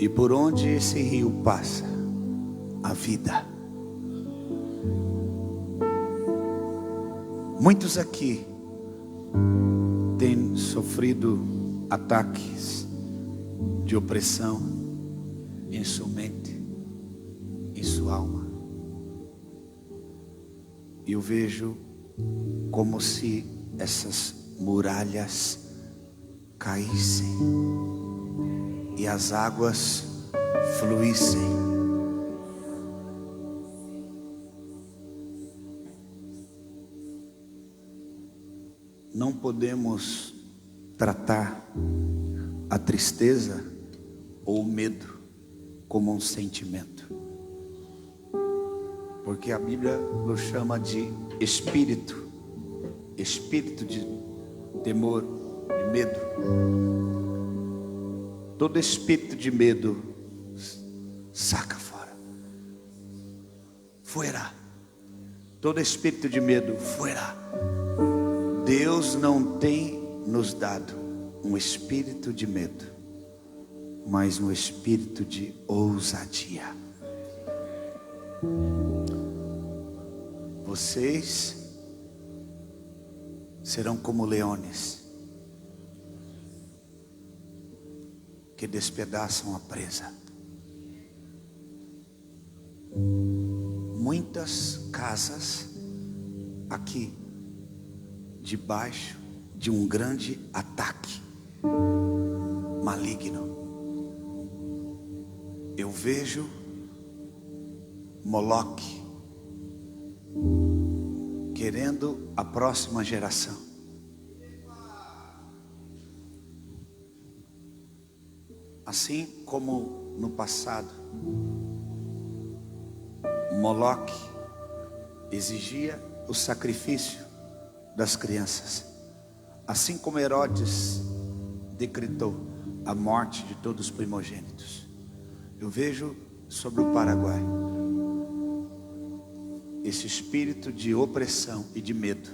E por onde esse rio passa, a vida. Muitos aqui têm sofrido ataques de opressão em sua mente, em sua alma. E eu vejo como se essas muralhas caíssem e as águas fluíssem. Não podemos tratar a tristeza ou o medo como um sentimento, porque a Bíblia nos chama de espírito de temor, de medo. Todo espírito de medo, saca fora, fora. Todo espírito de medo, fora. Deus não tem nos dado um espírito de medo, mas um espírito de ousadia. Vocês serão como leões que despedaçam a presa. Muitas casas aqui debaixo de um grande ataque maligno. Eu vejo Moloque querendo a próxima geração. Assim como no passado Moloque exigia o sacrifício das crianças, assim como Herodes decretou a morte de todos os primogênitos. Eu vejo sobre o Paraguai esse espírito de opressão e de medo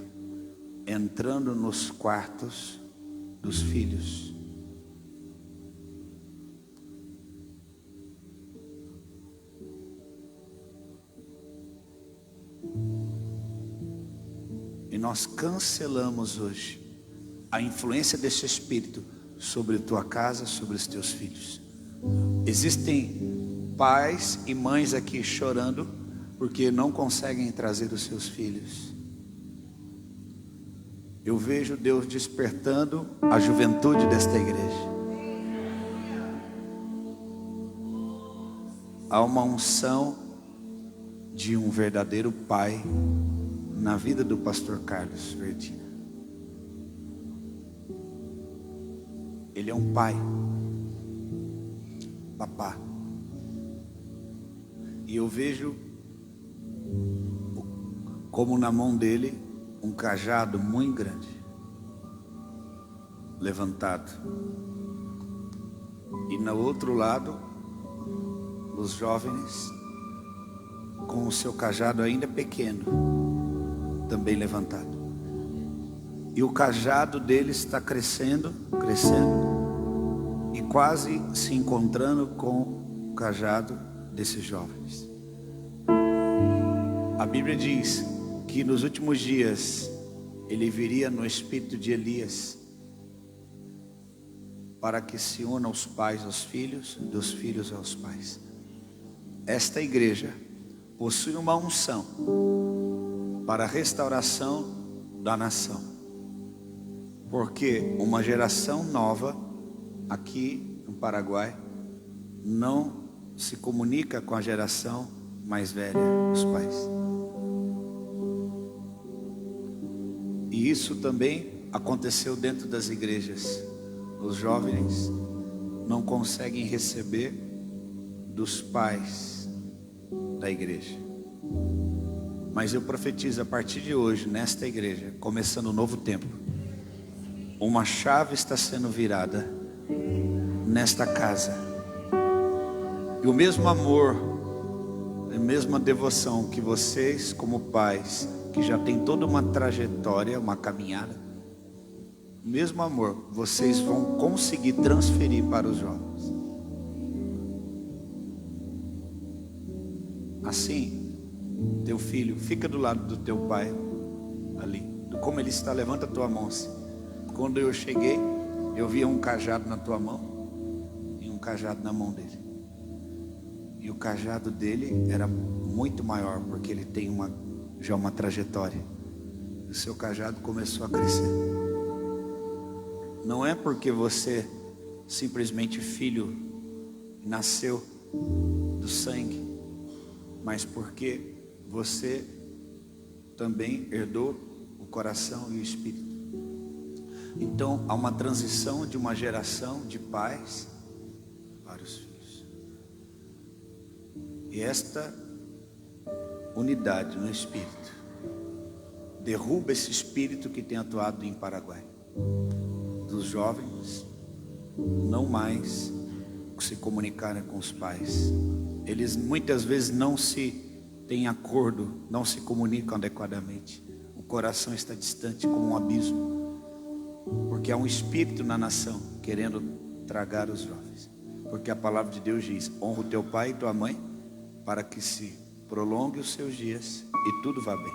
entrando nos quartos dos filhos. E nós cancelamos hoje a influência desse espírito sobre a tua casa, sobre os teus filhos. Existem pais e mães aqui chorando porque não conseguem trazer os seus filhos. Eu vejo Deus despertando a juventude desta igreja. Há uma unção de um verdadeiro pai na vida do pastor Carlos Verdina. Ele é um pai, papá. E eu vejo como na mão dele um cajado muito grande levantado, e no outro lado os jovens com o seu cajado ainda pequeno também levantado, e o cajado dele está crescendo e quase se encontrando com o cajado desses jovens. A Bíblia diz que nos últimos dias ele viria no espírito de Elias, para que se una os pais aos filhos, dos filhos aos pais. Esta igreja possui uma unção para a restauração da nação, porque uma geração nova aqui no Paraguai não se comunica com a geração mais velha, os pais. E isso também aconteceu dentro das igrejas. Os jovens não conseguem receber dos pais da igreja. Mas eu profetizo a partir de hoje, nesta igreja, começando um novo tempo, uma chave está sendo virada nesta casa. E o mesmo amor, a mesma devoção que vocês, como pais, que já tem toda uma trajetória, uma caminhada, o mesmo amor vocês vão conseguir transferir para os jovens. Assim, teu filho, fica do lado do teu pai, ali. Como ele está, levanta a tua mão assim. Quando eu cheguei, eu via um cajado na tua mão e um cajado na mão dele. E o cajado dele era muito maior, porque ele tem já uma trajetória. O seu cajado começou a crescer. Não é porque você simplesmente filho nasceu do sangue, mas porque você também herdou o coração e o espírito. Então há uma transição de uma geração de pais para os filhos. E esta unidade no espírito derruba esse espírito que tem atuado em Paraguai, dos jovens não mais se comunicarem com os pais. Eles muitas vezes não se têm acordo, não se comunicam adequadamente. O coração está distante como um abismo, porque há um espírito na nação querendo tragar os jovens. Porque a palavra de Deus diz: honra o teu pai e tua mãe, para que se prolongue os seus dias e tudo vá bem.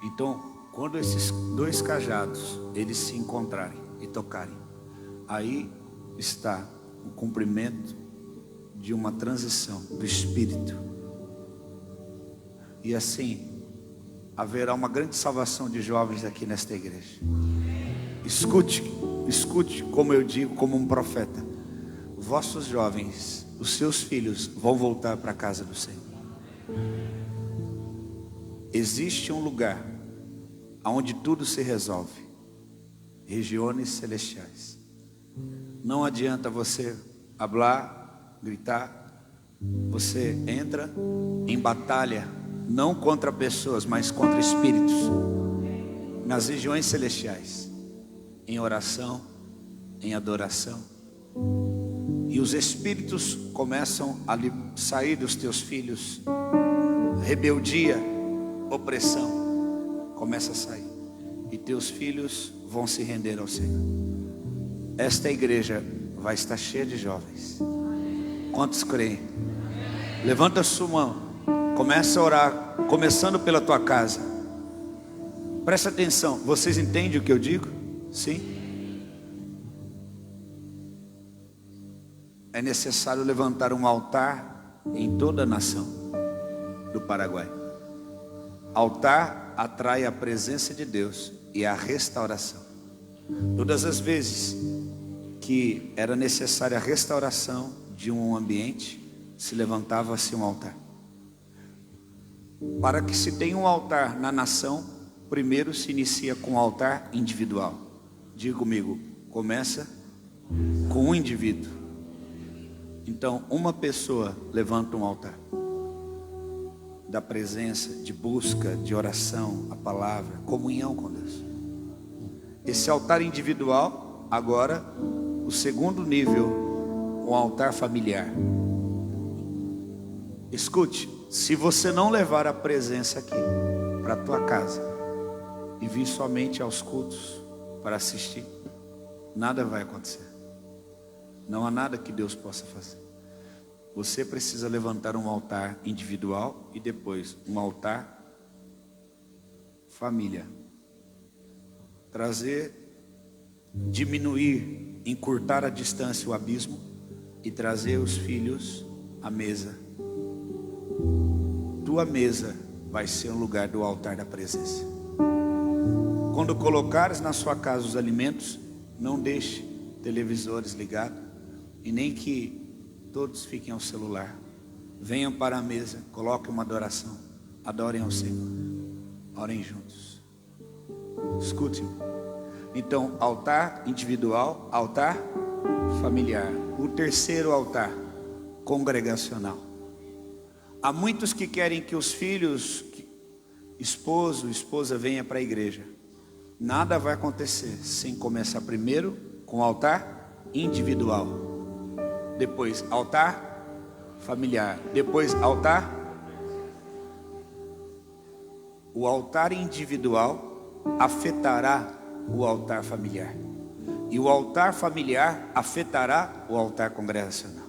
Então, quando esses dois cajados eles se encontrarem e tocarem, aí está o cumprimento de uma transição do espírito. E assim haverá uma grande salvação de jovens aqui nesta igreja. Escute como eu digo, como um profeta: vossos jovens, os seus filhos vão voltar para a casa do Senhor. Existe um lugar onde tudo se resolve, regiões celestiais. Não adianta você falar, gritar. Você entra em batalha, não contra pessoas, mas contra espíritos, nas regiões celestiais, em oração, em adoração. E os espíritos começam a sair dos teus filhos. Rebeldia, opressão começa a sair, e teus filhos vão se render ao Senhor. Esta igreja vai estar cheia de jovens. Quantos creem? Levanta a sua mão, começa a orar, começando pela tua casa. Presta atenção, vocês entendem o que eu digo? Sim? É necessário levantar um altar em toda a nação do Paraguai. Altar atrai a presença de Deus e a restauração. Todas as vezes que era necessária a restauração de um ambiente, se levantava-se um altar. Para que se tenha um altar na nação, primeiro se inicia com um altar individual. Diga comigo, começa com um indivíduo. Então, uma pessoa levanta um altar da presença, de busca, de oração, a palavra, comunhão com Deus. Esse altar individual, agora, o segundo nível, um altar familiar. Escute, se você não levar a presença aqui para a tua casa e vir somente aos cultos para assistir, nada vai acontecer. Não há nada que Deus possa fazer. Você precisa levantar um altar individual e depois um altar família. Trazer, diminuir, encurtar a distância, o abismo, e trazer os filhos à mesa. Tua mesa vai ser um lugar do altar da presença. Quando colocares na sua casa os alimentos, não deixe televisores ligados e nem que todos fiquem ao celular. Venham para a mesa, coloquem uma adoração, adorem ao Senhor, orem juntos. Escute-me. Então, altar individual, altar familiar. O terceiro altar, congregacional. Há muitos que querem que os filhos, esposo, esposa, venha para a igreja. Nada vai acontecer sem começar primeiro com o altar individual, depois altar familiar, depois altar. O altar individual afetará o altar familiar, e o altar familiar afetará o altar congregacional.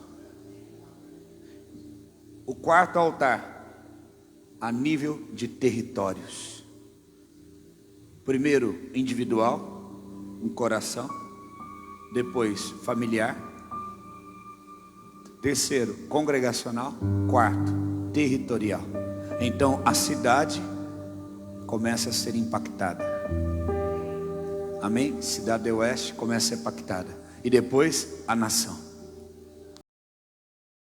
O quarto altar, a nível de territórios. Primeiro, individual, um coração. Depois, familiar. Terceiro, congregacional. Quarto, territorial. Então, a cidade começa a ser impactada. Amém? Cidade do Oeste começa a ser impactada. E depois, a nação.